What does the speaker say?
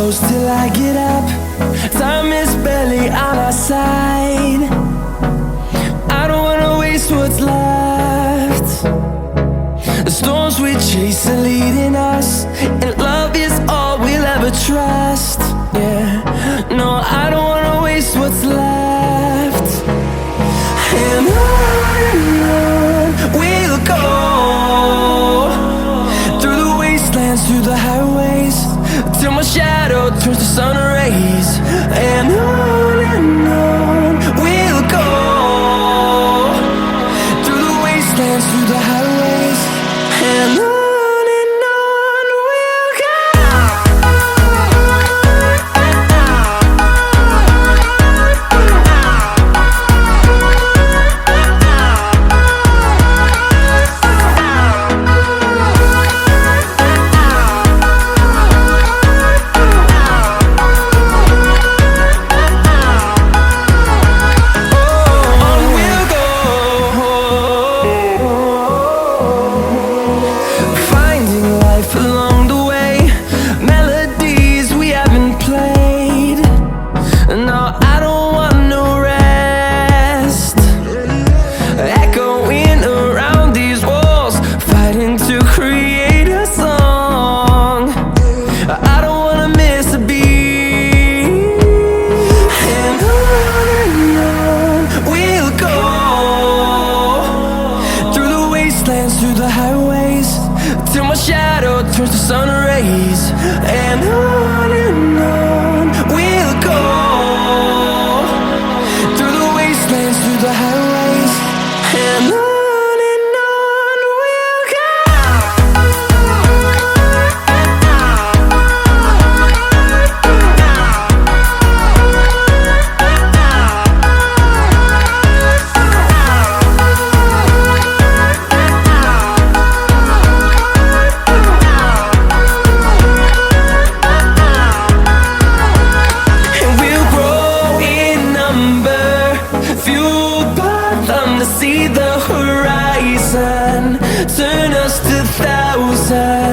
close till I get up. Time is barely on our side. I don't wanna waste what's left. The storms we chase are leading us, and love is all we'll ever trust. Yeah, no, I don't wanna waste what's left. And on we'll go, through the wastelands, through the highways, till my shadow turns to sun rays. And on we'll go, through the wastelands, through the highways, and on. Along the way, melodies we haven't played. No, I don't want no rest. Echoing around these walls, fighting to create a song. I don't wanna miss a beat. And on we'll go, through the wastelands, through the highways, till my shadow turns to sun rays. And on we'll go, through the wastelands, through the highways, and on. See the horizon, turn us to thousands.